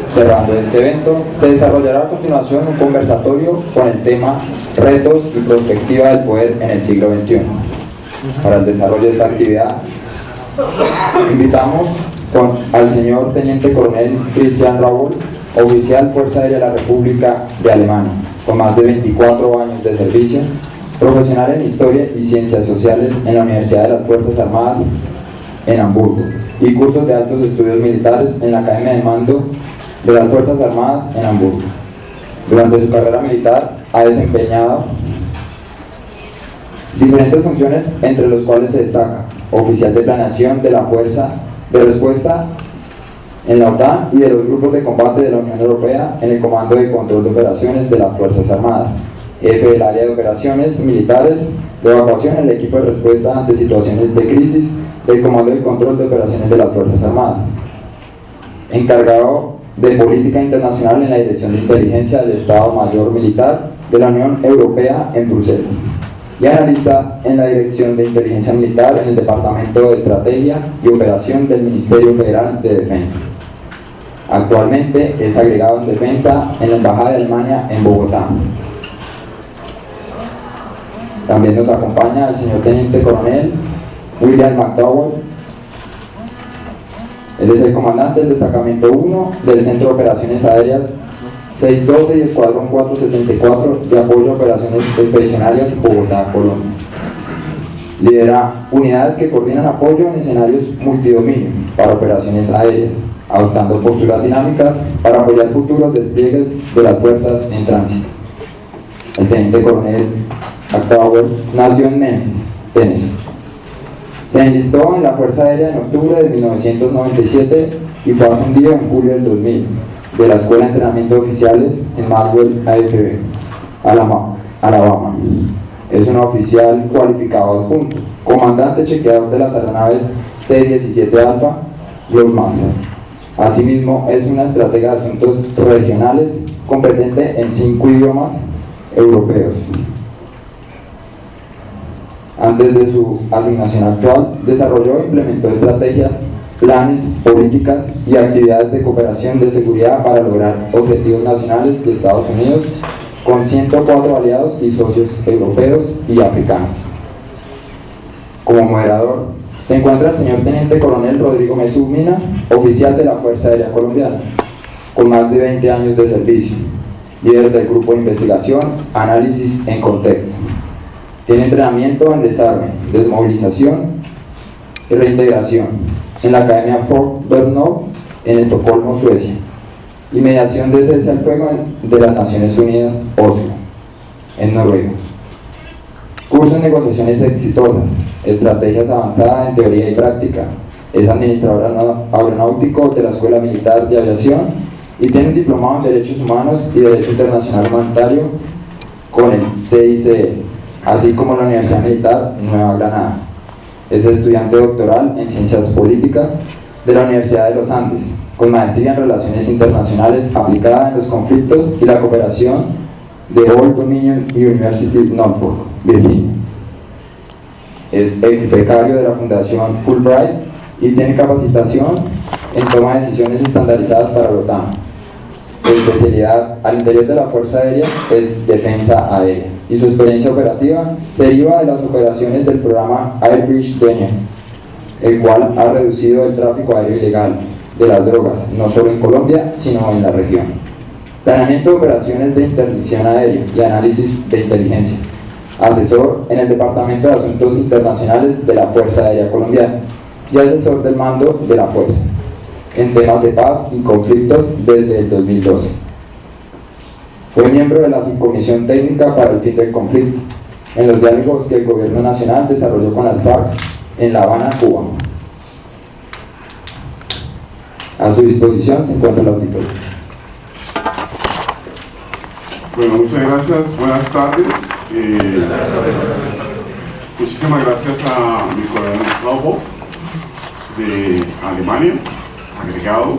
Cerrando este evento, se desarrollará a continuación un conversatorio con el tema Retos y perspectiva del poder en el siglo XXI. Para el desarrollo de esta actividad, invitamos al señor Teniente Coronel Christian Raúl, oficial Fuerza Aérea de la República de Alemania, con más de 24 años de servicio, profesional en Historia y Ciencias Sociales en la Universidad de las Fuerzas Armadas en Hamburgo y cursos de altos estudios militares en la Academia de Mando de las Fuerzas Armadas en Hamburgo. Durante su carrera militar ha desempeñado diferentes funciones, entre las cuales se destaca oficial de planeación de la Fuerza de Respuesta en la OTAN y de los grupos de combate de la Unión Europea en el Comando de Control de Operaciones de las Fuerzas Armadas, jefe del área de operaciones militares de evacuación en el equipo de respuesta ante situaciones de crisis del Comando de Control de Operaciones de las Fuerzas Armadas, encargado de política internacional en la Dirección de Inteligencia del Estado Mayor Militar de la Unión Europea en Bruselas, y analista en la Dirección de Inteligencia Militar en el Departamento de Estrategia y Operación del Ministerio Federal de Defensa. Actualmente es agregado en Defensa en la Embajada de Alemania en Bogotá. También nos acompaña el señor Teniente Coronel William McDowell. Él es el comandante del Destacamento 1 del Centro de Operaciones Aéreas 612 y Escuadrón 474 de apoyo a operaciones expedicionarias en Bogotá, Colombia. Lidera unidades que coordinan apoyo en escenarios multidominio para operaciones aéreas, adoptando posturas dinámicas para apoyar futuros despliegues de las fuerzas en tránsito. El teniente coronel McDowell nació en Memphis, Tennessee. Se enlistó en la Fuerza Aérea en octubre de 1997 y fue ascendido en julio del 2000 de la Escuela de Entrenamiento de Oficiales en Maxwell AFB, Alabama. Es un oficial cualificado adjunto, comandante chequeador de las aeronaves C-17 Alpha, Globemaster. Asimismo, es una estratega de asuntos regionales competente en 5 idiomas europeos. Antes de su asignación actual, desarrolló e implementó estrategias, planes, políticas y actividades de cooperación de seguridad para lograr objetivos nacionales de Estados Unidos con 104 aliados y socios europeos y africanos. Como moderador se encuentra el señor Teniente Coronel Rodrigo Mesú Mina, oficial de la Fuerza Aérea Colombiana, con más de 20 años de servicio, líder del Grupo de Investigación, Análisis en Contexto. Tiene entrenamiento en desarme, desmovilización y reintegración en la Academia Fort Bernard en Estocolmo, Suecia, y mediación de cese al fuego de las Naciones Unidas, Oslo, en Noruega. Curso en negociaciones exitosas, estrategias avanzadas en teoría y práctica. Es administrador aeronáutico de la Escuela Militar de Aviación y tiene un diplomado en Derechos Humanos y Derecho Internacional Humanitario con el CICE, así como la Universidad Militar Nueva Granada. Es estudiante doctoral en Ciencias Políticas de la Universidad de los Andes, con maestría en Relaciones Internacionales aplicada en los conflictos y la cooperación de Old Dominion University, Norfolk, Virginia. Es ex becario de la Fundación Fulbright y tiene capacitación en toma de decisiones estandarizadas para la OTAN. Su especialidad al interior de la Fuerza Aérea es defensa aérea, y su experiencia operativa se deriva de las operaciones del programa Air Bridge Denial, el cual ha reducido el tráfico aéreo ilegal de las drogas, no solo en Colombia, sino en la región. Planeamiento de operaciones de interdicción aérea y análisis de inteligencia. Asesor en el Departamento de Asuntos Internacionales de la Fuerza Aérea Colombiana y asesor del mando de la Fuerza en temas de paz y conflictos desde el 2012. Fue miembro de la Subcomisión Técnica para el Fin del Conflicto en los diálogos que el Gobierno Nacional desarrolló con las FARC en La Habana, Cuba. A su disposición se encuentra el auditorio. Bueno, muchas gracias, buenas tardes. Muchísimas gracias a mi coronel Raubhoff de Alemania, agregado,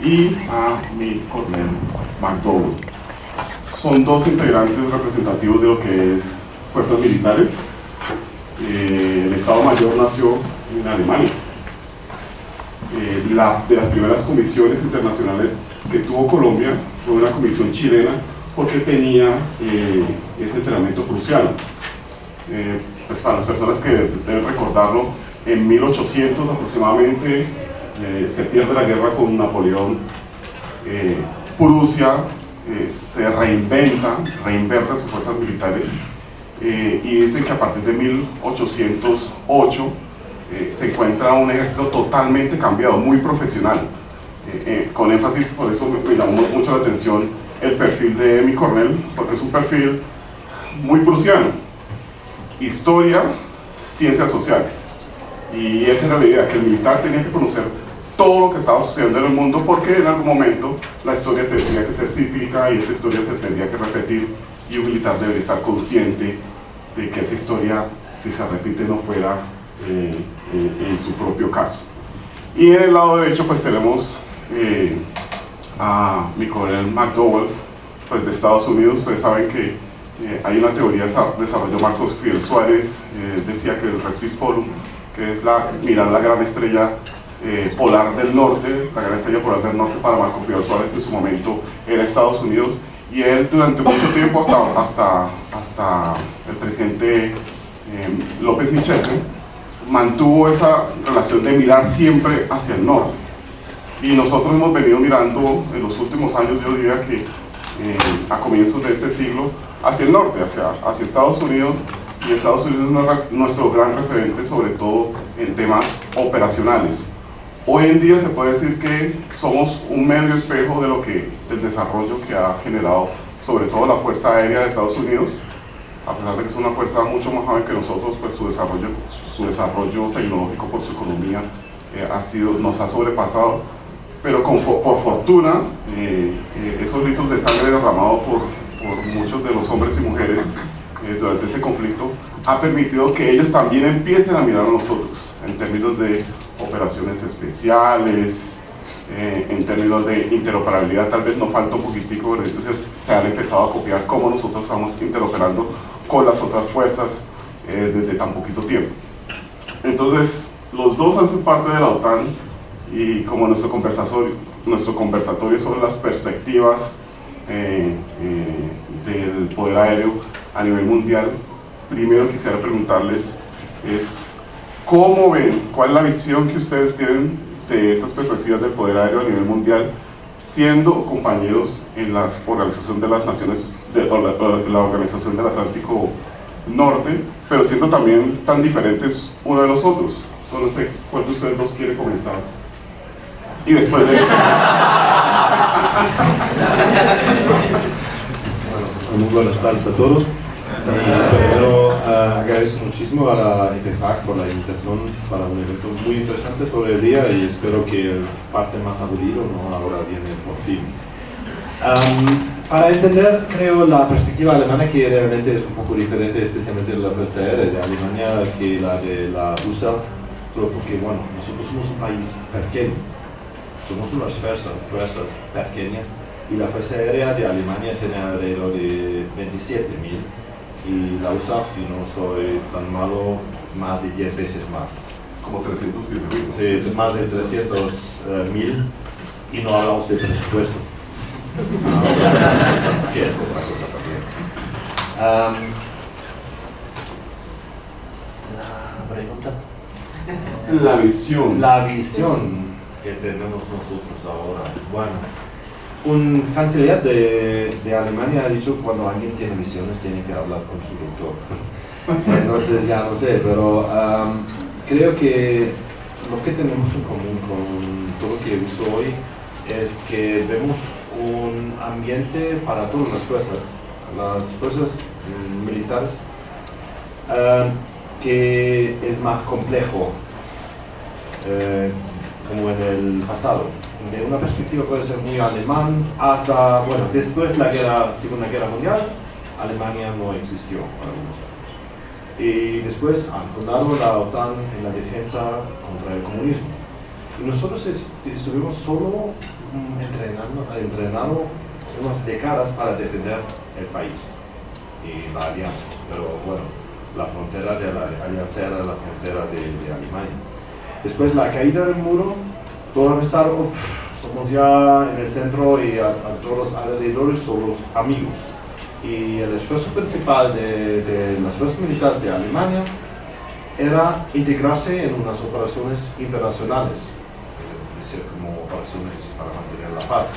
y a mi coronel McDowell. Son dos integrantes representativos de lo que es fuerzas militares. El Estado Mayor nació en Alemania. de las primeras comisiones internacionales que tuvo Colombia fue una comisión chilena, porque tenía ese entrenamiento prusiano. Pues para las personas que deben recordarlo, en 1800 aproximadamente se pierde la guerra con Napoleón. Prusia se reinventa sus fuerzas militares, y dicen que a partir de 1808 se encuentra un ejército totalmente cambiado, muy profesional. Con énfasis, por eso me llamó mucho la atención el perfil de Emi Cornell, porque es un perfil muy prusiano: historia, ciencias sociales. Y esa era la idea, que el militar tenía que conocer todo lo que estaba sucediendo en el mundo, porque en algún momento la historia tendría que ser cíclica y esa historia se tendría que repetir, y un militar debería estar consciente de que esa historia, si se repite, no fuera en su propio caso. Y en el lado derecho pues tenemos a mi coronel McDowell, pues de Estados Unidos. Ustedes saben que hay una teoría que desarrolló Marcos Fidel Suárez, decía que el Res Polum, que es mirar la gran estrella polar del norte, la gran estrella polar del norte para Marcos Fidel Suárez en su momento era Estados Unidos, y él durante mucho tiempo, hasta el presidente López Michelsen, mantuvo esa relación de mirar siempre hacia el norte. Y nosotros hemos venido mirando en los últimos años, yo diría que a comienzos de este siglo, hacia el norte, hacia Estados Unidos, y Estados Unidos es nuestro gran referente, sobre todo en temas operacionales. Hoy en día se puede decir que somos un medio espejo del desarrollo que ha generado sobre todo la Fuerza Aérea de Estados Unidos. A pesar de que es una fuerza mucho más joven que nosotros, pues su desarrollo tecnológico por su economía nos ha sobrepasado. Pero por fortuna, esos litros de sangre derramados por muchos de los hombres y mujeres durante ese conflicto ha permitido que ellos también empiecen a mirar a nosotros en términos de operaciones especiales, en términos de interoperabilidad. Tal vez nos falta un poquitico, entonces se han empezado a copiar cómo nosotros estamos interoperando con las otras fuerzas desde tan poquito tiempo. Entonces, los dos hacen parte de la OTAN, y como nuestro conversatorio sobre las perspectivas del poder aéreo a nivel mundial, primero quisiera preguntarles ¿cómo ven? ¿Cuál es la visión que ustedes tienen de esas perspectivas del poder aéreo a nivel mundial, siendo compañeros en la Organización de las Naciones, la Organización del Atlántico Norte, pero siendo también tan diferentes uno de los otros? No sé cuál de ustedes dos quiere comenzar. Y después de eso. Muy buenas tardes a todos. Primero agradezco muchísimo a la IPFAC por la invitación para un evento muy interesante todo el día, y espero que el parte más aburrido ahora viene por fin. Para entender, creo, la perspectiva alemana, que realmente es un poco diferente, especialmente la PCR de Alemania que la de la USA, porque bueno, nosotros somos un país pequeño, somos unas fuerzas pequeñas, y la Fuerza Aérea de Alemania tiene alrededor de 27.000, y la USAF, si no soy tan malo, más de 10 veces más. Como 310.000. Sí, más de 300.000, y no hablamos de presupuesto. Que es otra cosa también. La pregunta. La visión. La visión que tenemos nosotros ahora. Bueno, un canciller de Alemania ha dicho que cuando alguien tiene visiones tiene que hablar con su doctor. Entonces ya no sé, pero creo que lo que tenemos en común con todo lo que he visto hoy es que vemos un ambiente para todas las fuerzas militares, que es más complejo como en el pasado. De una perspectiva puede ser muy alemán, hasta, bueno, después de la Segunda Guerra Mundial, Alemania no existió por algunos años. Y después han fundado la OTAN en la defensa contra el comunismo. Y nosotros estuvimos solo entrenando unas décadas para defender el país y la alianza. Pero bueno, la frontera de la alianza era la frontera de Alemania. Después la caída del muro, todo empezar, somos ya en el centro y a todos los alrededores somos amigos. Y el esfuerzo principal de las fuerzas militares de Alemania era integrarse en unas operaciones internacionales, es decir, como operaciones para mantener la paz.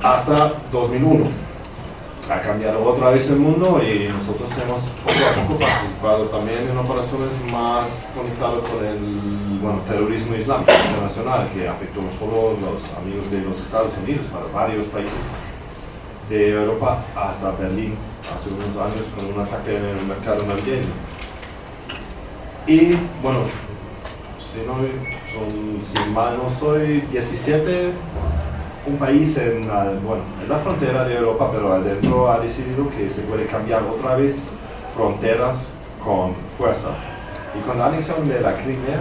Hasta 2001. Ha cambiado otra vez el mundo y nosotros hemos poco a poco participado también en operaciones más conectadas con el terrorismo islámico internacional, que afectó no solo a los amigos de los Estados Unidos, para varios países de Europa, hasta Berlín hace unos años con un ataque en el mercado navideño. Y bueno, si mal no soy, 17 un país en la frontera de Europa, pero adentro ha decidido que se puede cambiar otra vez fronteras con fuerza. Y con la anexión de la Crimea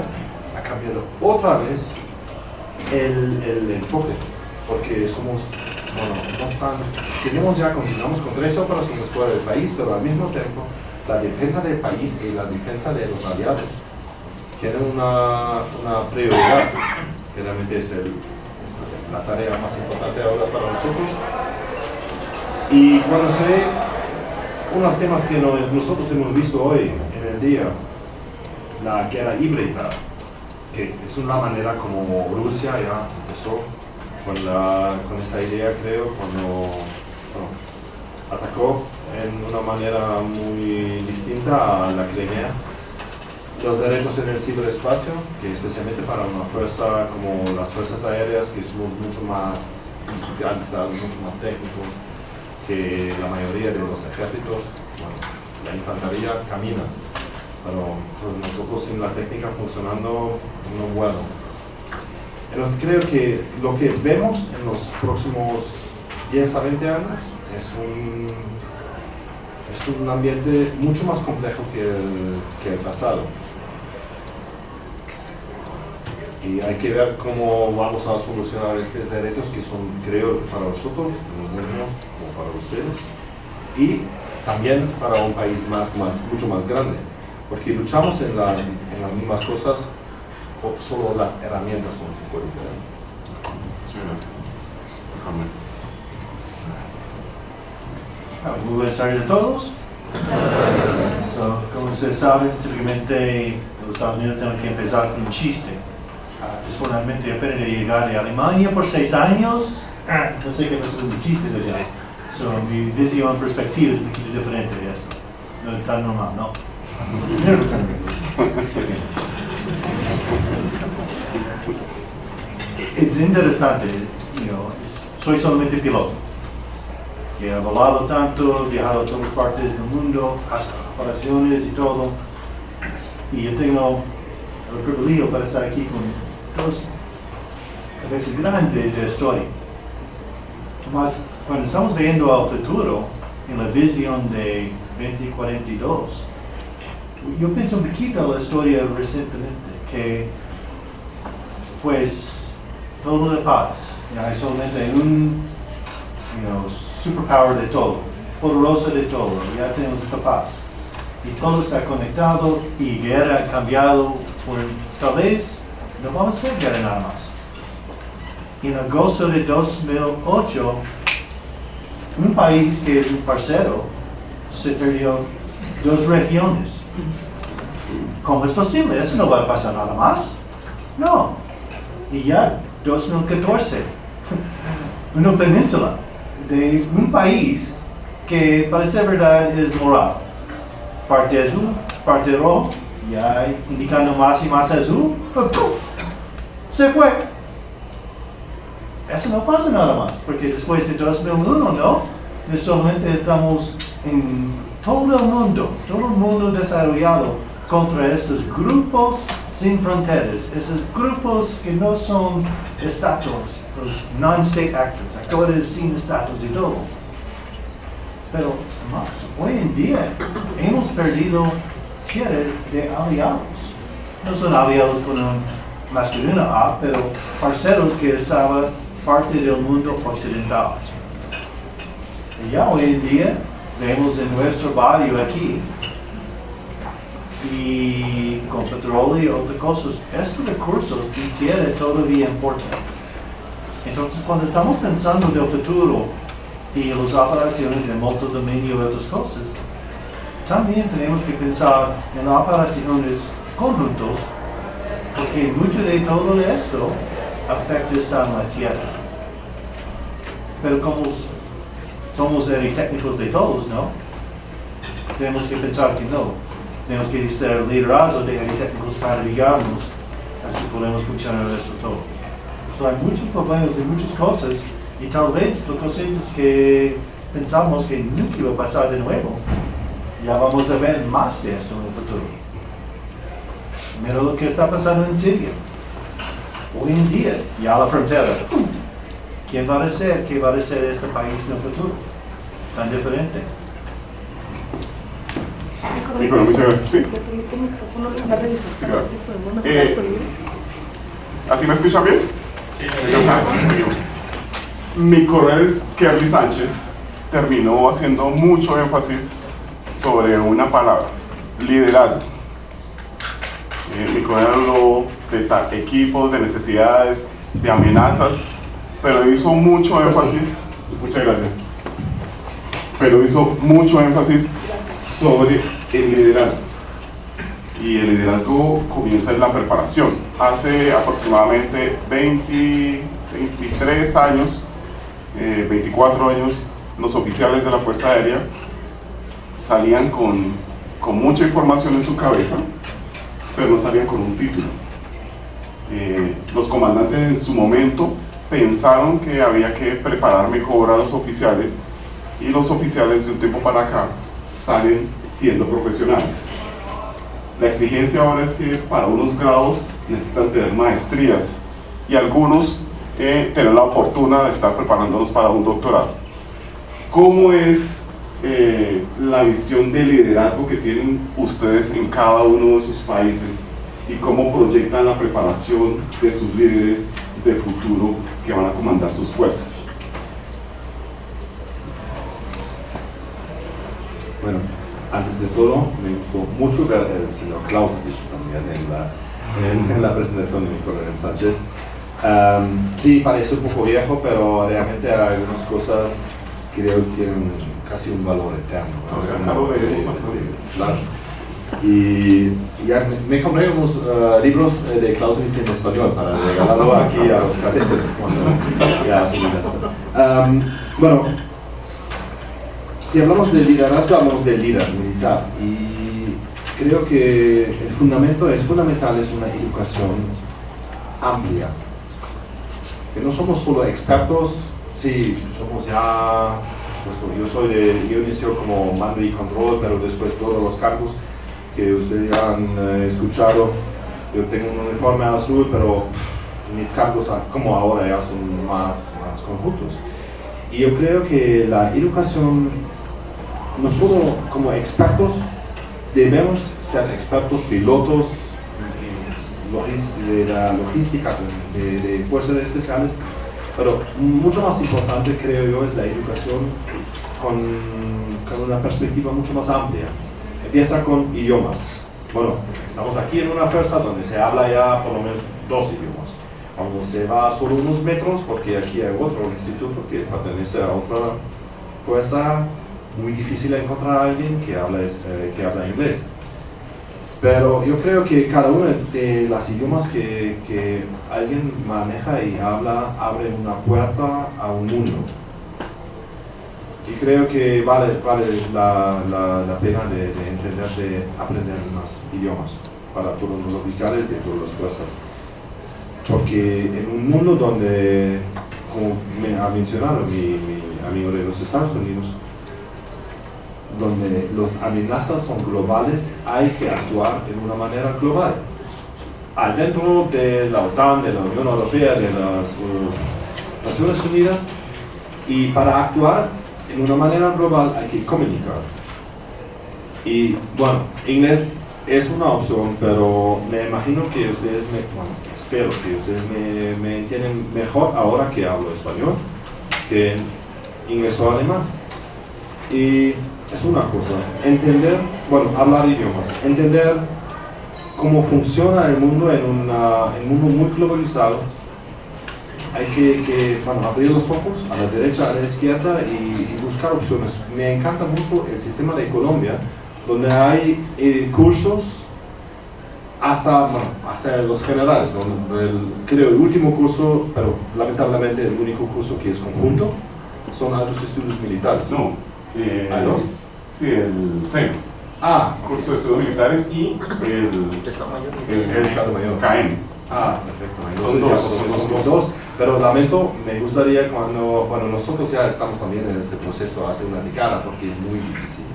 ha cambiado otra vez el enfoque, porque continuamos con 3 operaciones fuera del país, pero al mismo tiempo la defensa del país y la defensa de los aliados tienen una prioridad, que realmente es la tarea más importante ahora para nosotros. Y cuando se ve unos temas que nosotros hemos visto hoy en el día, la guerra híbrida, que es una manera como Rusia ya empezó con esa idea, creo, cuando atacó en una manera muy distinta a la Crimea. Los derechos en el ciberespacio, que especialmente para una fuerza como las fuerzas aéreas, que somos mucho más digitalizados, mucho más técnicos que la mayoría de los ejércitos. La infantería camina, pero nosotros sin la técnica funcionando no bueno. Entonces creo que lo que vemos en los próximos 10 a 20 años es un ambiente mucho más complejo que el pasado. Y hay que ver cómo vamos a solucionar estos retos que son, creo, para nosotros, los mismos, como para ustedes, y también para un país mucho más grande, porque luchamos en las mismas cosas, solo las herramientas son un poco diferentes. Muchas gracias. Muy buenas tardes a todos. Como ustedes saben, típicamente los Estados Unidos tienen que empezar con un chiste. Personalmente apenas de llegar de Alemania por 6 años, no sé qué pasó con los chistes allá. Mi visión, perspectiva es un poquito diferente de esto. No es tan normal, ¿no? Es interesante, soy solamente piloto. He volado tanto, viajado a todas partes del mundo, hasta operaciones y todo. Y yo tengo el privilegio para estar aquí con dos cabezas grandes de la historia. Mas cuando estamos viendo al futuro, en la visión de 2042, yo pienso un poquito en la historia recientemente, que pues todo de paz, hay solamente un superpower de todo, poderoso de todo, ya tenemos esta paz. Y todo está conectado y guerra ha cambiado por tal vez no vamos a hacer guerra nada más. En agosto de 2008, un país que es un parcero se perdió 2 regiones. ¿Cómo es posible? Eso no va a pasar nada más. No. Y ya 2014, una península de un país que parece verdad es moral. Parte azul, parte rojo, ya indicando más y más azul, se fue. Eso no pasa nada más, porque después de 2001, ¿no? Solamente estamos en todo el mundo desarrollado contra estos grupos sin fronteras, esos grupos que no son estatus, los non-state actors, actores sin estatus y todo. Pero más, hoy en día hemos perdido tierra de aliados. No son aliados con un masculino A, pero parceros que estaban parte del mundo occidental. Y ya hoy en día vemos en nuestro barrio aquí y con petróleo y otras cosas, estos recursos en tierra todavía importan. Entonces, cuando estamos pensando del futuro y las operaciones de multidominio y otras cosas, también tenemos que pensar en operaciones conjuntos, porque mucho de todo esto afecta a la tierra. Pero como somos técnicos de todos, ¿no? Tenemos que pensar que no. Tenemos que ser liderazgo de técnicos para guiarnos, así podemos funcionar esto todo. So, hay muchos problemas de muchas cosas y tal vez las cosas que pensamos que nunca iba a pasar de nuevo, ya vamos a ver más de esto en el futuro. Mira lo que está pasando en Siria. Hoy en día, ya la frontera. ¿Quién va a ser? ¿Qué va a ser este país en el futuro? Tan diferente. Nicolás, muchas gracias. ¿Sí? Sí, gracias. ¿Así me escuchan bien? Sí. Mi coronel Kerry Sánchez terminó haciendo mucho énfasis sobre una palabra: liderazgo. Mi coronel habló de equipos, de necesidades, de amenazas, pero hizo mucho énfasis, muchas gracias, pero hizo mucho énfasis sobre el liderazgo. Y el liderazgo comienza en la preparación. Hace aproximadamente 23 años, 24 años, los oficiales de la Fuerza Aérea salían con mucha información en su cabeza, pero no salían con un título. Los comandantes en su momento pensaron que había que preparar mejor a los oficiales, y los oficiales de un tiempo para acá salen siendo profesionales. La exigencia ahora es que para unos grados necesitan tener maestrías, y algunos tener la oportunidad de estar preparándonos para un doctorado. ¿Cómo es la visión de liderazgo que tienen ustedes en cada uno de sus países, y cómo proyectan la preparación de sus líderes de futuro que van a comandar sus fuerzas? Bueno, antes de todo, me gustó mucho ver al señor Clausewitz también en la presentación de mi coronel Sánchez. Sí, parece un poco viejo, pero realmente hay algunas cosas que creo que tienen casi un valor eterno, ¿no? Claro. Y ya me compré unos libros de Clausewitz en español para regalarlo aquí a los cadetes cuando ya bueno, si hablamos de liderazgo, hablamos del líder militar, y creo que el fundamental es una educación amplia, que no somos solo expertos. Sí, somos ya, yo inicio como mando y control, pero después todos los cargos que ustedes han escuchado, yo tengo un uniforme azul, pero mis cargos como ahora ya son más conjuntos. Y yo creo que la educación, no solo como expertos, debemos ser expertos pilotos de la logística de fuerzas especiales, pero mucho más importante, creo yo, es la educación con una perspectiva mucho más amplia. Empieza con idiomas. Bueno, estamos aquí en una fuerza donde se habla ya por lo menos 2 idiomas. Cuando se va solo unos metros, porque aquí hay otro instituto que pertenece a otra fuerza, muy difícil encontrar a alguien que habla inglés. Pero yo creo que cada uno de los idiomas que alguien maneja y habla abre una puerta a un mundo. Y creo que vale la pena de entender, de aprender más idiomas para todos los oficiales de todas las fuerzas. Porque en un mundo donde, como me ha mencionado mi amigo de los Estados Unidos, donde las amenazas son globales, hay que actuar de una manera global. Adentro de la OTAN, de la Unión Europea, de las Naciones Unidas, y para actuar en una manera global hay que comunicar. Y bueno, inglés es una opción, pero me imagino que ustedes espero que ustedes me entienden mejor ahora que hablo español que inglés o alemán. Y es una cosa, entender bueno, hablar idiomas, entender cómo funciona el mundo en un mundo muy globalizado. Hay que bueno, abrir los ojos a la derecha, a la izquierda y buscar opciones. Me encanta mucho el sistema de Colombia, donde hay cursos hasta los generales. Creo el último curso, pero lamentablemente el único curso que es conjunto, son altos estudios militares. No, ¿Hay dos? sí, el SEM, curso de estudios militares, y el Estado Mayor. CAEM. Perfecto. Son Entonces, dos, somos dos. Pero lamento, me gustaría cuando, bueno, nosotros ya estamos también en este proceso hace una década porque es muy difícil.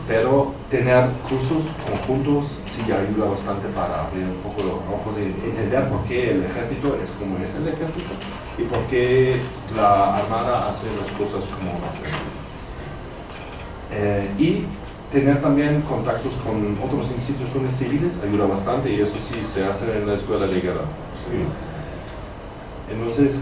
Pero tener cursos conjuntos sí ayuda bastante para abrir un poco los ojos y entender por qué el ejército es como es el ejército y por qué la armada hace las cosas como hace. Y tener también contactos con otras instituciones civiles ayuda bastante, y eso sí se hace en la escuela de guerra. Sí. Entonces,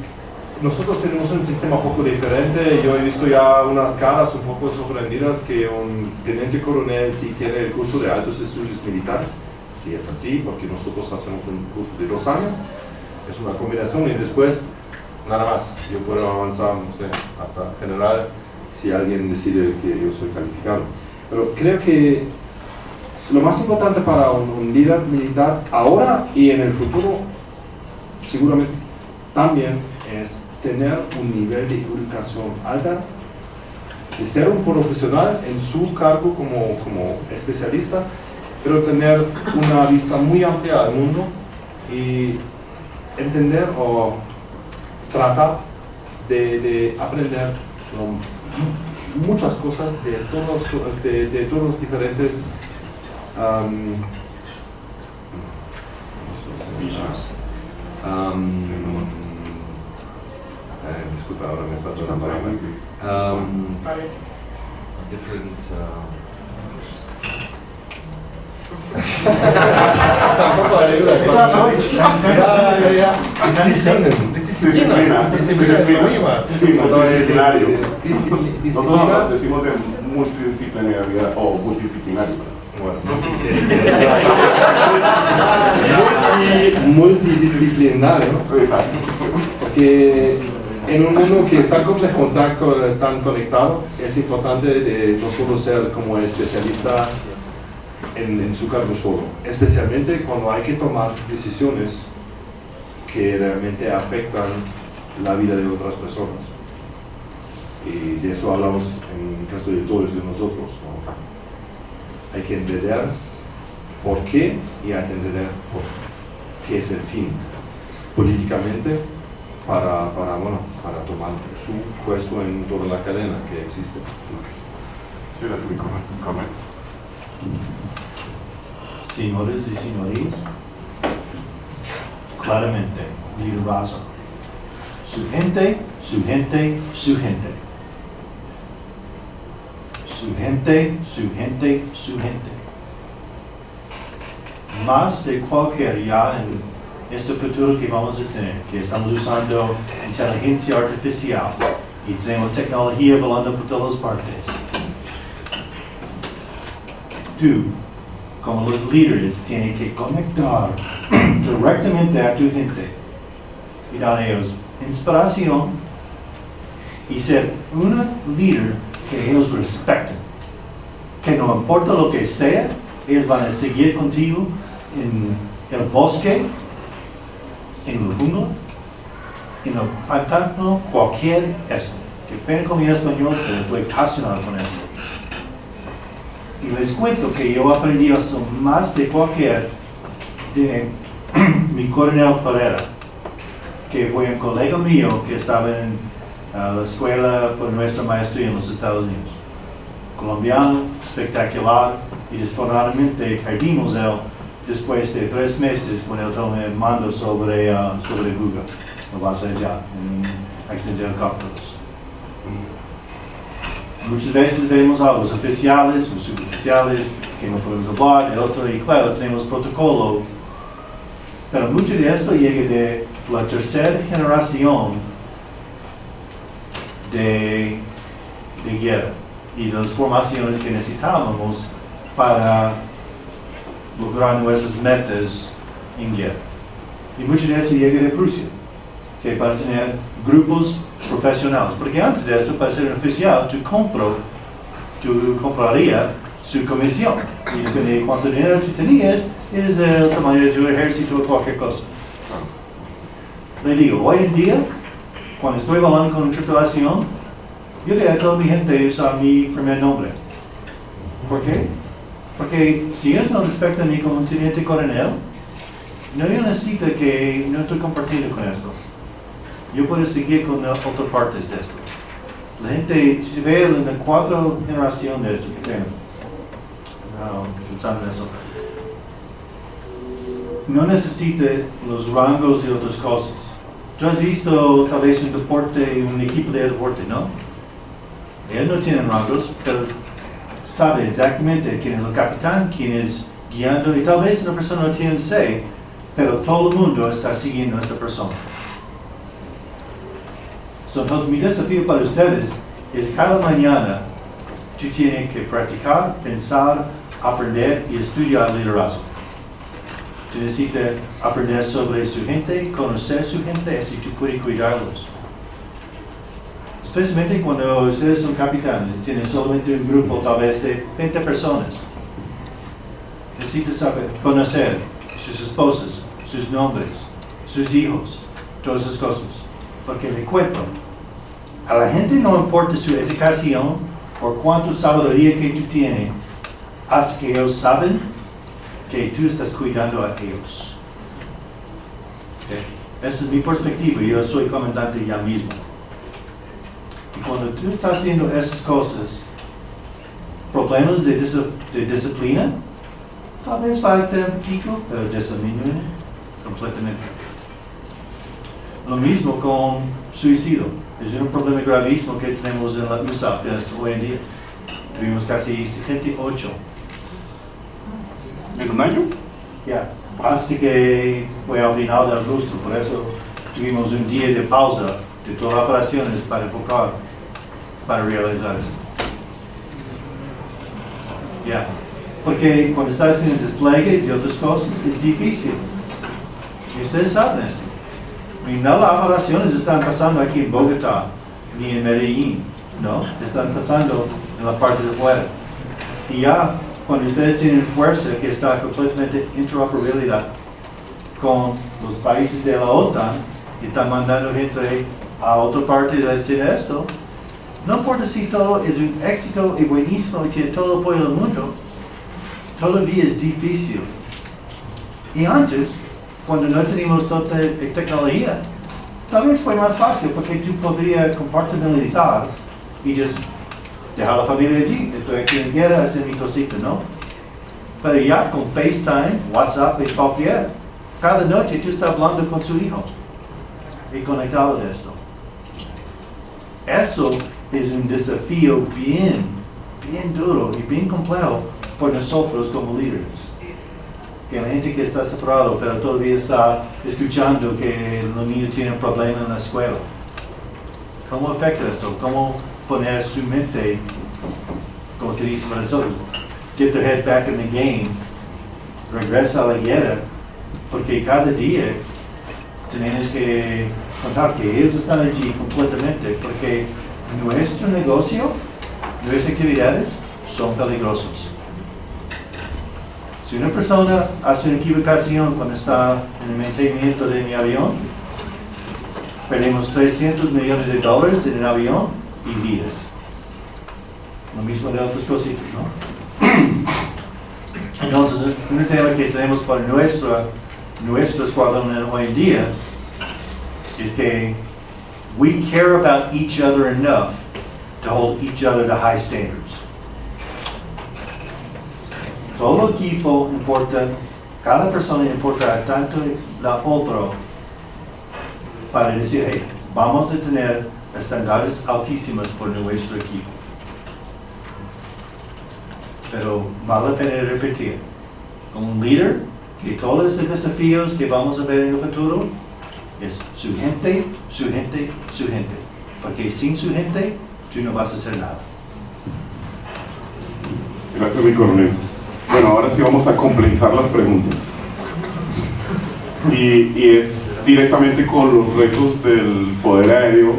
nosotros tenemos un sistema un poco diferente. Yo he visto ya unas caras un poco sorprendidas que un teniente coronel sí tiene el curso de altos estudios militares. Sí es así, porque nosotros hacemos un curso de 2 años. Es una combinación y después, nada más, yo puedo avanzar, no sé, hasta general, si alguien decide que yo soy calificado. Pero creo que lo más importante para un líder militar ahora y en el futuro, seguramente también, es tener un nivel de educación alta, de ser un profesional en su cargo como especialista, pero tener una vista muy amplia del mundo y entender o tratar de aprender muchas cosas de todos los diferentes disculpa, ahora me falta una palabra. Different. Tampoco ayuda. Nosotros decimos de multidisciplinaridad o multidisciplinario. Multidisciplinario. Exacto. Porque en un mundo que es tan complejo, tan conectado, es importante de no solo ser como especialista en su cargo solo, especialmente cuando hay que tomar decisiones que realmente afectan la vida de otras personas. Y de eso hablamos en el caso de todos de nosotros, ¿no? Hay que entender por qué y entender por qué es el fin políticamente para tomar su puesto en toda la cadena que existe. Sí, that's mi comment. Señores y señorías, claramente, liderazgo. Su gente, su gente, su gente. Su gente, su gente, su gente. Más de cualquier ya en este futuro que vamos a tener, que estamos usando inteligencia artificial y tenemos tecnología volando por todas partes. Tú, como los líderes, tienes que conectar directamente a tu gente y dar a ellos inspiración y ser un líder que ellos respeten. Que no importa lo que sea, ellos van a seguir contigo en el bosque, en el mundo, en el pantano, cualquier esto. Que pena con mi español, pero estoy apasionado con esto. Y les cuento que yo aprendí eso más de cualquier de mi coronel Pereira, que fue un colega mío que estaba en la escuela por nuestra maestría en los Estados Unidos. Colombiano, espectacular, y desafortunadamente perdimos él después de 3 meses cuando él tomó el mando sobre Google, lo vas allá, en accidente de helicópteros. Muchas veces vemos a los oficiales o suboficiales que no podemos hablar, el otro, y claro, tenemos protocolo, pero mucho de esto llega de la tercera generación de guerra y de las formaciones que necesitábamos para lograr nuestras metas en guerra. Y mucho de eso llega de Prusia, que para tener grupos profesionales, porque antes de eso, para ser un oficial, tú comprarías su comisión, y depende de cuánto dinero tú tenías, es el tamaño de tu ejército o cualquier cosa. Le digo, hoy en día, cuando estoy volando con una tripulación, yo le digo a toda mi gente usar mi primer nombre. ¿Por qué? Porque si ellos no respetan a mí como un teniente coronel, no yo necesito que no estoy compartiendo con esto. Yo puedo seguir con otras partes de esto. La gente, si ve en la 4 generación de esto, que tengo, pensando en eso, no necesita los rangos y otras cosas. Tú has visto tal vez un deporte, un equipo de deporte, ¿no? Ellos no tienen rangos, pero sabe exactamente quién es el capitán, quién es guiando, y tal vez una persona no tiene C, pero todo el mundo está siguiendo a esta persona. Entonces mi desafío para ustedes es cada mañana tú tienes que practicar, pensar, aprender y estudiar liderazgo. Tú necesitas aprender sobre su gente, conocer su gente, así tú puedes cuidarlos. Especialmente cuando ustedes son capitanes y tienen solamente un grupo tal vez de 20 personas. Necesitas saber, conocer sus esposas, sus nombres, sus hijos, todas esas cosas. Porque le cuento, a la gente no importa su educación o cuánto sabiduría que tú tienes, hasta que ellos saben que tú estás cuidando a ellos. Okay. Esa es mi perspectiva, yo soy comandante ya mismo. Y cuando tú estás haciendo esas cosas, problemas de disciplina, tal vez falta un poquito, pero disminuye completamente. Lo mismo con suicidio. Es un problema gravísimo que tenemos en la USAF hoy en día. Tuvimos casi 78. ¿En un año? Ya, hasta que fue al final de agosto, por eso tuvimos un día de pausa de todas las operaciones para enfocar, para realizar esto. Ya, porque cuando estás haciendo despliegues y otras cosas, es difícil. Y ustedes saben esto. Y no las operaciones están pasando aquí en Bogotá, ni en Medellín, ¿no? Están pasando en la parte de afuera. Y ya, cuando ustedes tienen fuerza que está completamente interoperabilidad con los países de la OTAN y están mandando gente a otra parte de hacer esto, no importa si todo es un éxito y buenísimo y tiene todo el apoyo del mundo, todavía es difícil. Y antes, cuando no teníamos toda tecnología, tal vez fue más fácil porque tú podrías compartimentalizar y just dejar a la familia allí. Estoy aquí en guerra, hacer mi cosita, ¿no? Pero ya con FaceTime, WhatsApp y cualquier, cada noche tú estás hablando con su hijo y conectado de esto. Eso es un desafío bien duro y bien complejo por nosotros como líderes. Que la gente que está separado, pero todavía está escuchando que los niños tienen problemas en la escuela. ¿Cómo afecta esto? ¿Cómo poner su mente, como se dice para nosotros, get their head back in the game, regresa a la guerra, porque cada día tenemos que contar que ellos están allí completamente, porque nuestro negocio, nuestras actividades son peligrosos. Si una persona hace una equivocación cuando está en el mantenimiento de mi avión, perdemos $300 millones en el avión y vidas. Lo mismo de otras cositas, ¿no? Entonces, un tema que tenemos para nuestro escuadrón hoy en día es que we care about each other enough to hold each other to high standards. Todo el equipo importa, cada persona importa tanto la otra para decir, hey, vamos a tener estándares altísimos por nuestro equipo. Pero vale la pena repetir, como un líder, que todos los desafíos que vamos a ver en el futuro es su gente, su gente, su gente. Porque sin su gente, tú no vas a hacer nada. Gracias, mi coronel. Bueno, ahora sí vamos a complejizar las preguntas. Y es directamente con los retos del poder aéreo,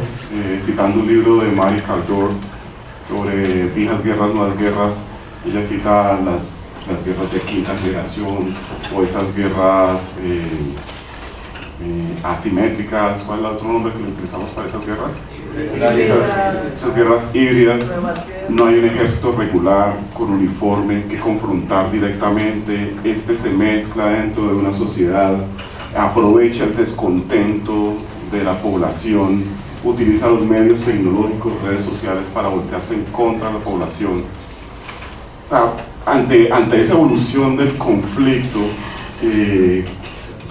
citando un libro de Mary Kaldor sobre viejas guerras, nuevas guerras. Ella cita las guerras de quinta generación o esas guerras asimétricas. ¿Cuál es el otro nombre que le utilizamos para esas guerras? Esas guerras híbridas. No hay un ejército regular con uniforme que confrontar directamente. Este se mezcla dentro de una sociedad, aprovecha el descontento de la población, utiliza los medios tecnológicos, redes sociales para voltearse en contra de la población. O sea, ante esa evolución del conflicto,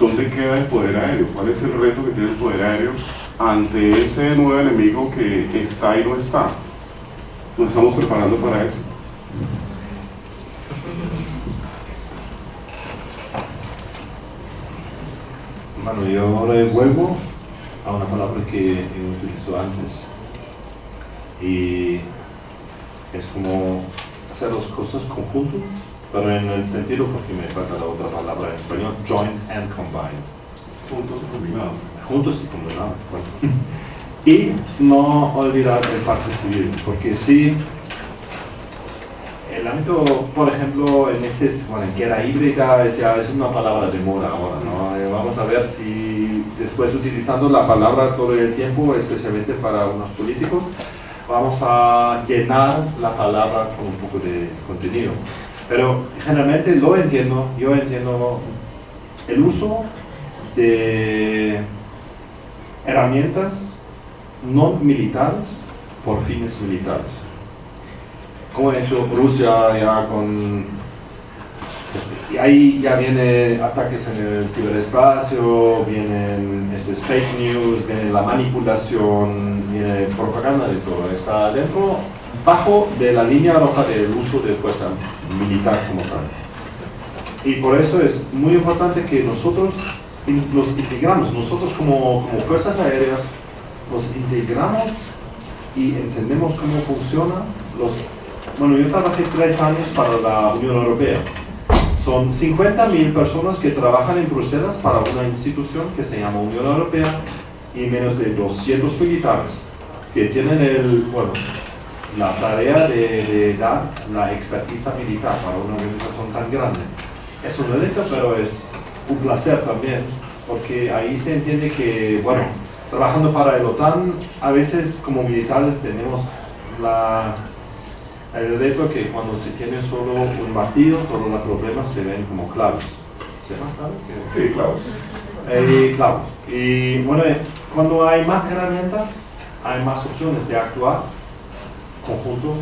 ¿dónde queda el poder aéreo? ¿Cuál es el reto que tiene el poder aéreo ante ese nuevo enemigo que está y no está? Nos estamos preparando para eso. Bueno, yo ahora vuelvo a una palabra que utilizó antes, y es como hacer las cosas conjunto, pero en el sentido, porque me falta la otra palabra en español, joint and combined. Juntos y combinados. Juntos y combinados. Bueno. Y no olvidar el parte civil, porque sí, el ámbito, por ejemplo, en guerra híbrida es una palabra de moda ahora, ¿no? Vamos a ver si después, utilizando la palabra todo el tiempo, especialmente para unos políticos, vamos a llenar la palabra con un poco de contenido. Pero generalmente yo entiendo el uso de herramientas no militares por fines militares. Como ha hecho Rusia ya y ahí ya vienen ataques en el ciberespacio, vienen fake news, viene la manipulación, viene propaganda de todo. Está dentro, bajo de la línea roja del uso de fuerza militar como tal. Y por eso es muy importante que nosotros nos integramos, nosotros como fuerzas aéreas, nos integramos y entendemos cómo funciona Bueno, yo trabajé 3 años para la Unión Europea. Son 50.000 personas que trabajan en Bruselas para una institución que se llama Unión Europea, y menos de 200 militares que tienen la tarea de dar la expertiza militar para una organización tan grande. Es un reto, pero es un placer también, porque ahí se entiende que, trabajando para el OTAN, a veces como militares tenemos el reto que cuando se tiene solo un martillo, todos los problemas se ven como clavos. ¿Se llama clavos? Sí, clavos. Clavos. Y cuando hay más herramientas, hay más opciones de actuar conjunto,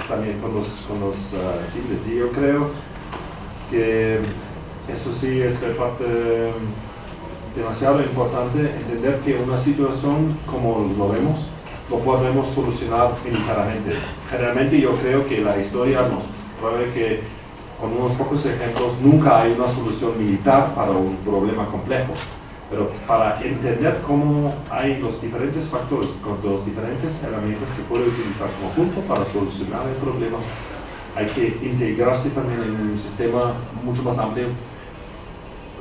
también con los civiles. Y yo creo que eso sí es parte demasiado importante, entender que una situación como lo vemos, lo podemos solucionar militarmente. Generalmente yo creo que la historia nos prueba que con unos pocos ejemplos nunca hay una solución militar para un problema complejo, pero para entender cómo hay los diferentes factores, con las diferentes herramientas se puede utilizar conjunto para solucionar el problema, hay que integrarse también en un sistema mucho más amplio.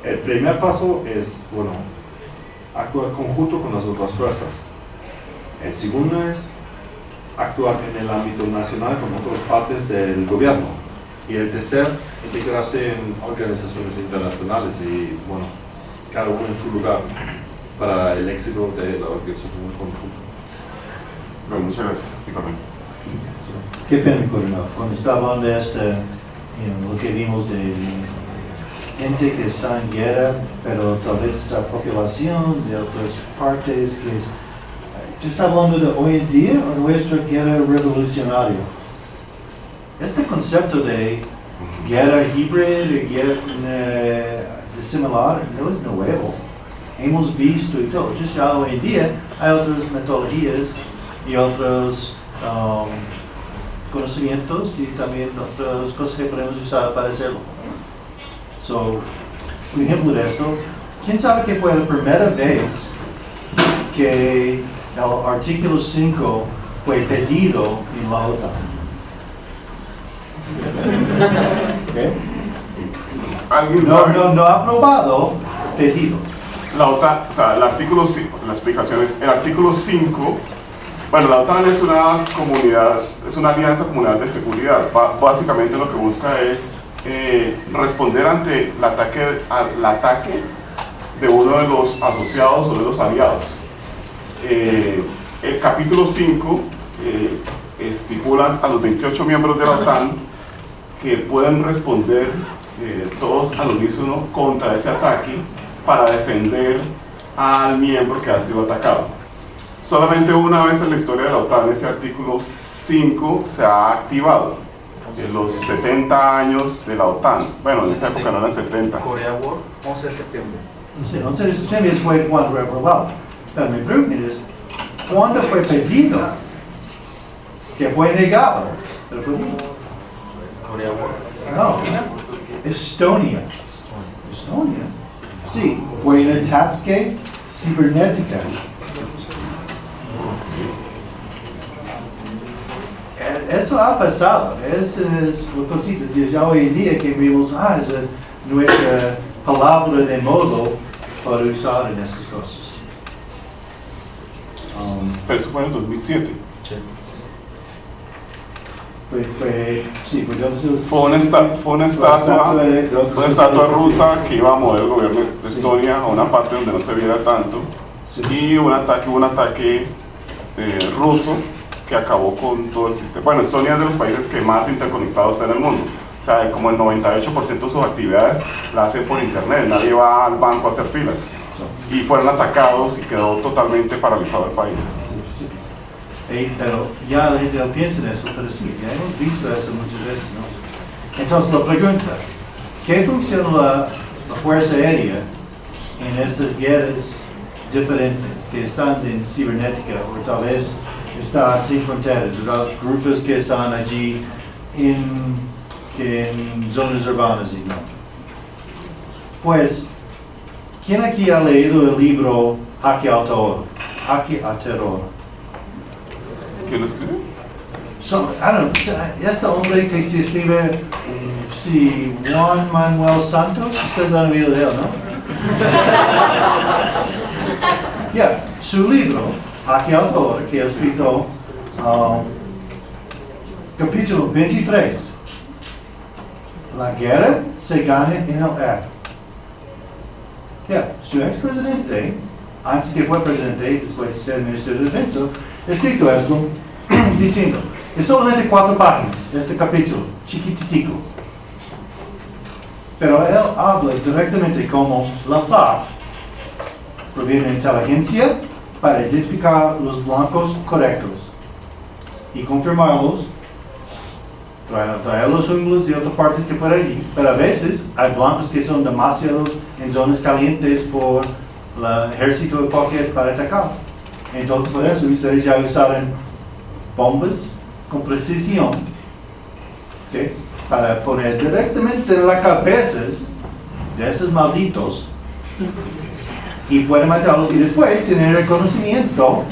El primer paso es, actuar conjunto con las otras fuerzas. El segundo es actuar en el ámbito nacional con otras partes del gobierno. Y el tercer, integrarse en organizaciones internacionales y, cada uno en su lugar para el éxito de la organización conjunta. Bueno, muchas gracias. Qué pena, coronel. Cuando está hablando de lo que vimos de gente que está en guerra, pero tal vez esta población de otras partes ¿tú estás hablando de hoy en día o nuestra guerra revolucionaria? Este concepto de guerra híbrida, de guerra similar, no es nuevo. Hemos visto y todo. Ya hoy en día hay otras metodologías y otros conocimientos y también otras cosas que podemos usar para hacerlo. Un ejemplo de esto, ¿quién sabe que fue la primera vez que el artículo 5 fue pedido en la OTAN? ¿Okay? ¿Alguien No, sabe? no, no aprobado, pedido. La OTAN, o sea, el artículo 5, la explicación es, el artículo 5, bueno, la OTAN es una comunidad, es una alianza comunal de seguridad. Básicamente lo que busca es responder ante el ataque de uno de los asociados o de los aliados. El capítulo 5 estipula a los 28 miembros de la OTAN que pueden responder todos al unísono contra ese ataque para defender al miembro que ha sido atacado. Solamente una vez en la historia de la OTAN ese artículo 5 se ha activado. En los 70 años de la OTAN, bueno, en esa época no eran 70. Korea War, 11 de septiembre. Sí, 11 de septiembre fue cuando fue aprobado. Pero mi pregunta es, ¿cuándo fue pedido? Que fue negado. Pero fue Korea War. no. Estonia. Estonia. Sí, fue un ataque cibernético. Eso ha pasado. Es cositas. Y ya hoy en día que vemos, es nuestra palabra de modo para usar en estas cosas. Pero eso fue en el 2007. Sí, fue entonces. Fue una estatua rusa que iba a mover el gobierno de Estonia a una parte donde no se viera tanto. Sí. Y hubo un ataque ruso que acabó con todo el sistema. Bueno, Estonia es de los países que más interconectados está en el mundo. O sea, como el 98% de sus actividades la hacen por internet, nadie va al banco a hacer filas. Y fueron atacados y quedó totalmente paralizado el país. Pero ya la gente no piensa en eso, pero sí, ya hemos visto eso muchas veces, ¿no? Entonces la pregunta, ¿qué funciona la Fuerza Aérea en estas guerras diferentes que están en cibernética o tal vez está sin fronteras, ¿verdad? Grupos que están allí en zonas urbanas y no? Pues, ¿quién aquí ha leído el libro Jaque al Terror? Jaque al Terror. ¿Quién lo escribe? Este hombre que se escribe, sí, Juan Manuel Santos, ustedes han oído de él, ¿no? Su libro, Jaque al Terror, que ha escrito, capítulo 23, la guerra se gana en el aire. Su expresidente, antes que fue presidente, después de ser ministro de Defensa, ha escrito esto diciendo, es solamente 4 páginas, este capítulo, chiquititico. Pero él habla directamente como la FARC proviene de inteligencia para identificar los blancos correctos y confirmarlos, traer los junglos de otras partes que por allí. Pero a veces hay blancos que son demasiados en zonas calientes por el ejército de cualquier para atacar. Entonces por eso ustedes ya usaron bombas con precisión, ¿okay? Para poner directamente en las cabezas de esos malditos y pueden matarlos y después tener el conocimiento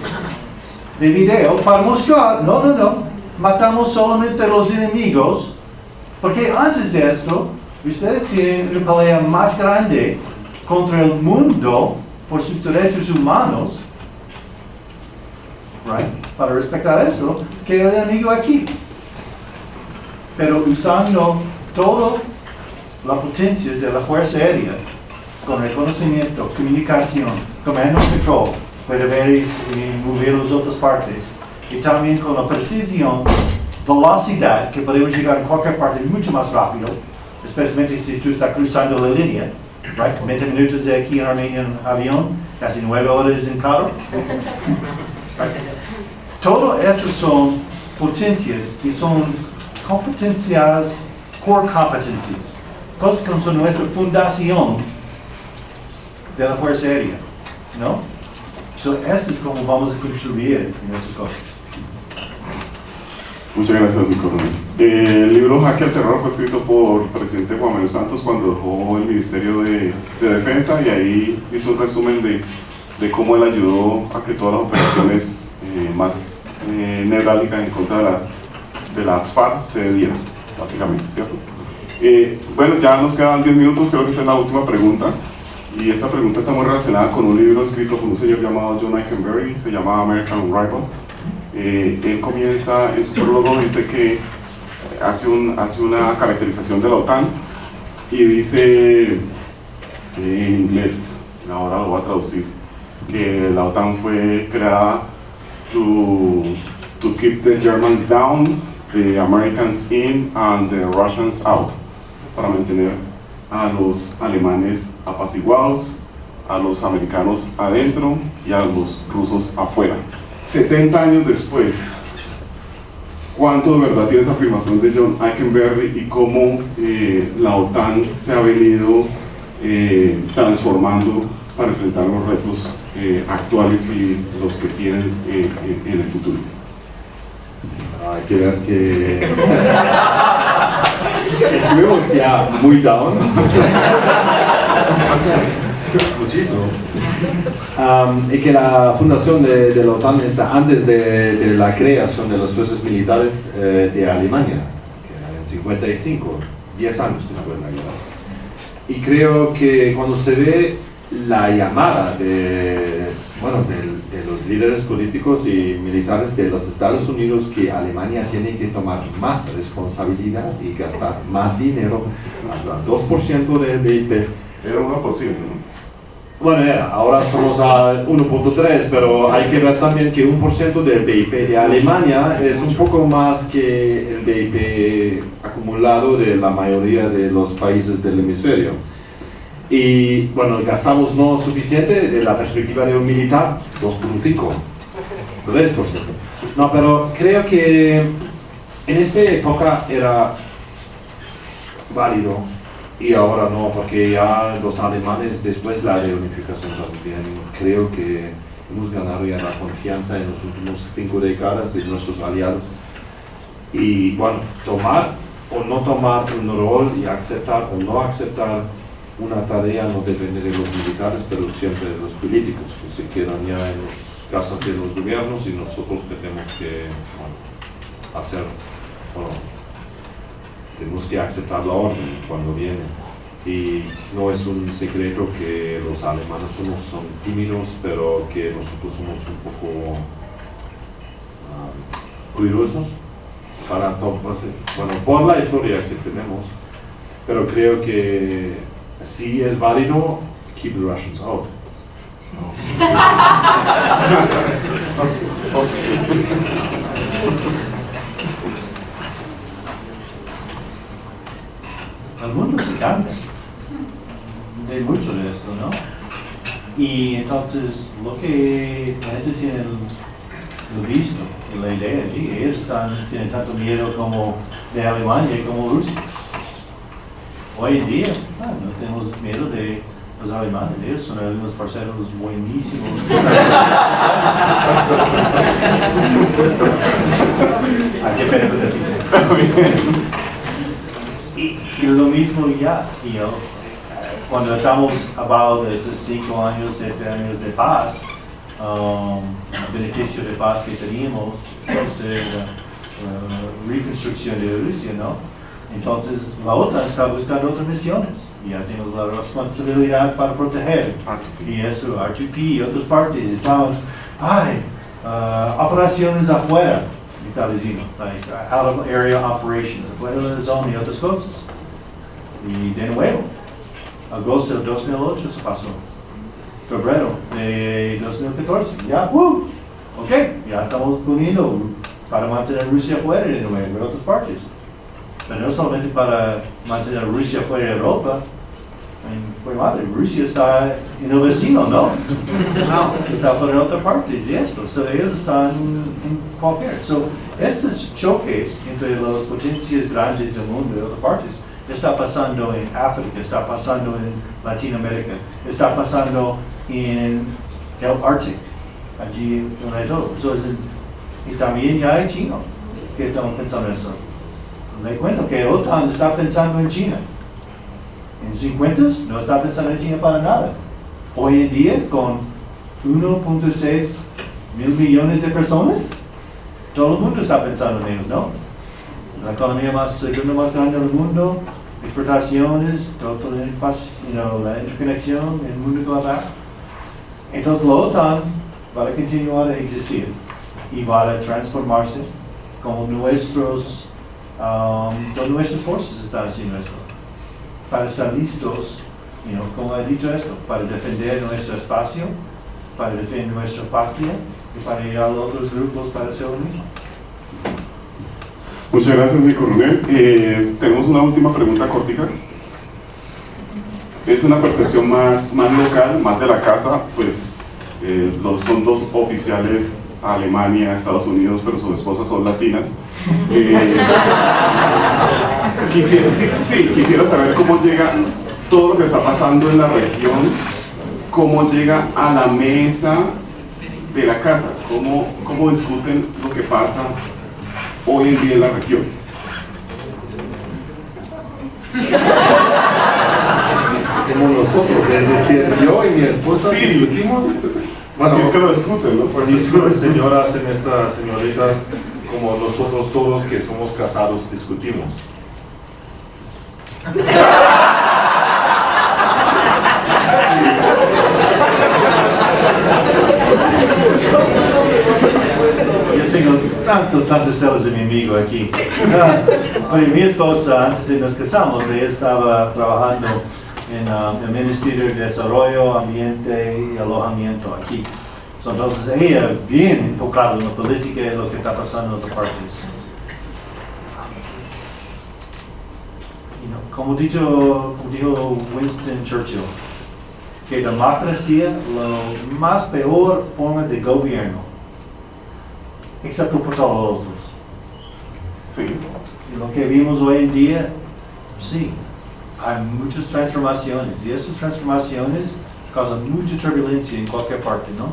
de video para mostrar, no, matamos solamente a los enemigos, porque antes de esto ustedes tienen una pelea más grande contra el mundo por sus derechos humanos, right? Para respetar eso, que el enemigo aquí. Pero usando toda la potencia de la Fuerza Aérea, con reconocimiento, comunicación, command and control, puede ver y mover las otras partes, y también con la precisión, velocidad, que podemos llegar a cualquier parte mucho más rápido, especialmente si tú estás cruzando la línea, right? 20 minutos de aquí en Armenia en avión, casi 9 horas en carro. Right? Todas esas son potencias y son competencias, core competencies, cosas que son nuestra fundación de la Fuerza Aérea, ¿no? Eso es como vamos a construir en esas cosas. Muchas gracias, mi coronel. El libro Jaque al Terror fue escrito por el presidente Juan Manuel Santos cuando dejó el Ministerio de Defensa, y ahí hizo un resumen de cómo él ayudó a que todas las operaciones más neurálgicas en contra de las FARC se dieran. básicamente, ¿cierto? Bueno, ya nos quedan 10 minutos, creo que esa es la última pregunta. Y esta pregunta está muy relacionada con un libro escrito por un señor llamado John Ikenberry, se llama American Rival. Él comienza en su prólogo, dice que hace una caracterización de la OTAN y dice en inglés, ahora lo voy a traducir, que la OTAN fue creada to keep the Germans down, the Americans in and the Russians out, para mantener a los alemanes apaciguados, a los americanos adentro y a los rusos afuera. 70 años después, ¿cuánto de verdad tiene esa afirmación de John Ikenberry y cómo la OTAN se ha venido transformando para enfrentar los retos actuales y los que tienen en el futuro? Hay que ver que estuvimos ya muy down. Muchísimo. Y que la fundación de la OTAN está antes de la creación de las fuerzas militares de Alemania, que era en 55, 10 años después de la guerra. Y creo que cuando se ve la llamada de los líderes políticos y militares de los Estados Unidos que Alemania tiene que tomar más responsabilidad y gastar más dinero, hasta 2% del BIP. Era 1%, ¿no? Bueno, ahora somos a 1.3, pero hay que ver también que 1% del BIP de Alemania es un poco más que el BIP acumulado de la mayoría de los países del hemisferio. Y bueno, gastamos no suficiente de la perspectiva de un militar, 2.5, 3%. No, pero creo que en esta época era válido y ahora no, porque ya los alemanes, después de la reunificación también, creo que hemos ganado ya la confianza en los últimos 5 décadas de nuestros aliados. Y bueno, tomar o no tomar un rol y aceptar o no aceptar una tarea no depende de los militares, pero siempre de los políticos, que se quedan ya en las casas de los gobiernos y nosotros tenemos que tenemos que aceptar la orden cuando viene. Y no es un secreto que los alemanes son tímidos, pero que nosotros somos un poco cuidadosos para todo, por la historia que tenemos, pero creo que sí es válido keep the Russians out. El mundo se cambia de mucho de esto, ¿no? Y entonces lo que la gente tiene lo visto, y la idea allí, ellos tienen tanto miedo como de Alemania como Rusia. Hoy en día no tenemos miedo de los alemanes, ellos son unos parceros buenísimos. ¿A qué pena y lo mismo ya, cuando estamos abajo de esos 5 años, 7 años de paz, el beneficio de paz que teníamos, de la reconstrucción de Rusia, ¿no? Entonces la OTAN está buscando otras misiones y ya tenemos la responsabilidad para proteger. Y eso, R2P y otras partes, estamos, operaciones afuera, está diciendo, like out of area operations, afuera de la zona y otras cosas. Y de nuevo, agosto del 2008 se pasó, febrero de 2014, ya, ok, ya estamos poniendo para mantener Rusia fuera de nuevo, de otras partes. Pero no solamente para mantener Rusia fuera de Europa, pues madre, Rusia está en el vecino, ¿no? Está fuera de otras partes y esto, ellos están en cualquier. Estos choques entre las potencias grandes del mundo de otras partes, está pasando en África, está pasando en Latinoamérica, está pasando en el Ártico, allí donde hay todo. Y también ya hay chinos que están pensando en eso. Le cuento que OTAN está pensando en China. En 50 no está pensando en China para nada. Hoy en día, con 1.6 mil millones de personas, todo el mundo está pensando en ellos, ¿no? la economía segunda más grande del mundo, exportaciones, todo la interconexión en el mundo global. Entonces la OTAN va a continuar a existir y va a transformarse como nuestras fuerzas están haciendo esto, para estar listos, como he dicho esto, para defender nuestro espacio, para defender nuestra patria y para ir a los otros grupos para hacer lo mismo. Muchas gracias, mi coronel. Tenemos una última pregunta cortica. Es una percepción más local, más de la casa, pues son dos oficiales a Alemania, Estados Unidos, pero sus esposas son latinas. Quisiera saber cómo llega todo lo que está pasando en la región, cómo llega a la mesa de la casa, cómo discuten lo que pasa hoy en día en la región. Como nosotros, es decir, yo y mi esposa discutimos. Bueno, así es que lo discuten, ¿no? Pues disculpen, señoras, en estas señoritas, como nosotros todos que somos casados discutimos. Yo tengo tantos celos de mi amigo aquí. Pero mi esposa, antes de nos casamos, ella estaba trabajando en el Ministerio de Desarrollo, Ambiente y Alojamiento aquí. Entonces ella bien enfocada en la política y lo que está pasando en otras partes. Como dijo Winston Churchill, que democracia es la más peor forma de gobierno, excepto por todos los otros. Sí. Y lo que vimos hoy en día, sí, hay muchas transformaciones y esas transformaciones causan mucha turbulencia en cualquier parte, ¿no?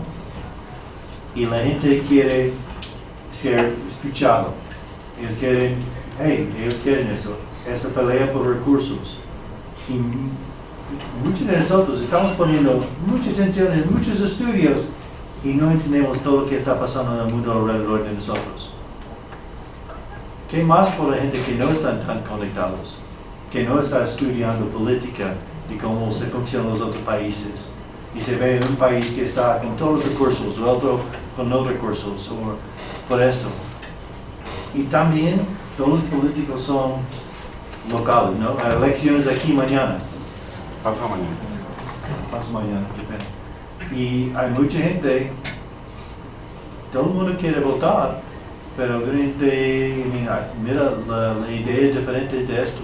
Y la gente quiere ser escuchado. Ellos quieren eso, esa pelea por recursos. Y muchos de nosotros estamos poniendo mucha atención en muchos estudios y no entendemos todo lo que está pasando en el mundo alrededor de nosotros. ¿Qué más por la gente que no están tan conectados? Que no está estudiando política y cómo se funcionan los otros países. Y se ve en un país que está con todos los recursos, el otro con no recursos, o por eso. Y también todos los políticos son locales, ¿no? Hay elecciones aquí mañana. Pasa mañana. Pasa mañana, qué pena. Y hay mucha gente, todo el mundo quiere votar, pero mira las ideas diferentes de esto.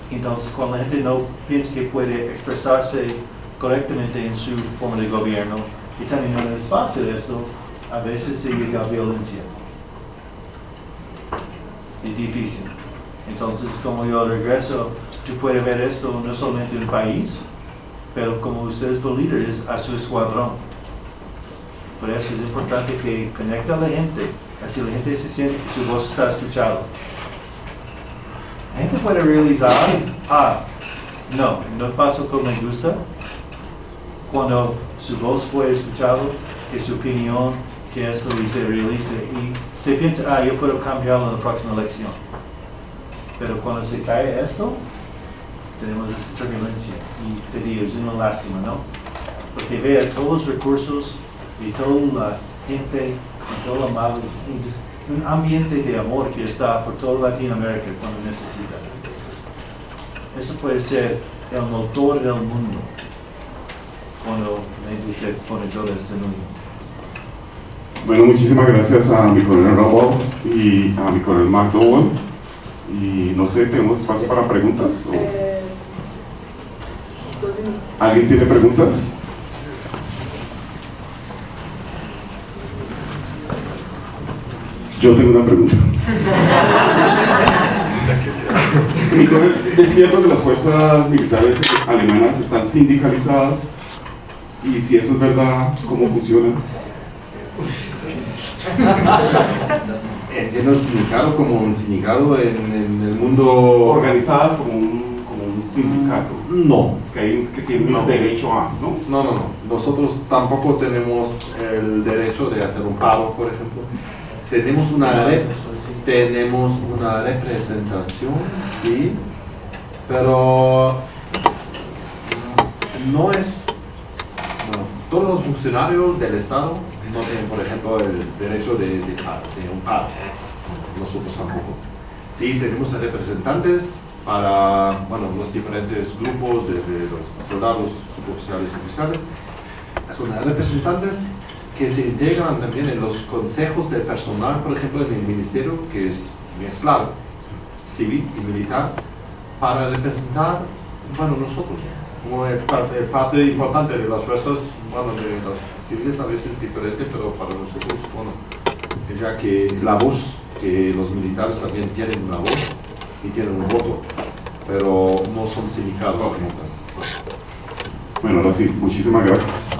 Entonces, cuando la gente no piensa que puede expresarse correctamente en su forma de gobierno y también en el espacio de esto, a veces se llega a violencia. Es difícil. Entonces, como yo regreso, tú puedes ver esto no solamente en el país, pero como ustedes los líderes a su escuadrón. Por eso es importante que conecte a la gente, así la gente se siente que su voz está escuchada. La gente puede realizar, no pasa como me gusta, cuando su voz fue escuchada, que su opinión, que esto y se realice, y se piensa, yo puedo cambiarlo en la próxima elección. Pero cuando se cae esto, tenemos esta turbulencia, y te digo, es una lástima, ¿no? Porque vea todos los recursos, y toda la gente, y todo el amable, un ambiente de amor que está por toda Latinoamérica cuando necesita. Eso puede ser el motor del mundo cuando la industria pone todo este mundo. Bueno, muchísimas gracias a mi coronel Robo y a mi coronel McDowell. Y no sé, ¿tenemos espacio para preguntas? ¿Alguien tiene preguntas? Yo tengo una pregunta. ¿Es cierto que las fuerzas militares alemanas están sindicalizadas? Y si eso es verdad, ¿cómo funcionan? ¿Entiendo sindicato como un sindicato en el mundo? Organizadas como un sindicato. No. Que tienen derecho a, ¿no? No. Nosotros tampoco tenemos el derecho de hacer un paro, por ejemplo. tenemos una representación, sí, pero no es, bueno, todos los funcionarios del Estado no tienen, por ejemplo, el derecho de un paro, nosotros tampoco. Sí, tenemos representantes para, bueno, los diferentes grupos, desde los soldados, suboficiales y oficiales. Son representantes que se integran también en los consejos del personal, por ejemplo, en el ministerio, que es mezclado, civil y militar, para representar, bueno, nosotros, como parte importante de las fuerzas, bueno, de los civiles a veces es diferente, pero para nosotros, bueno, ya que la voz, que los militares también tienen una voz y tienen un voto, pero no son sindicatos como tal. Bueno, ahora sí, muchísimas gracias.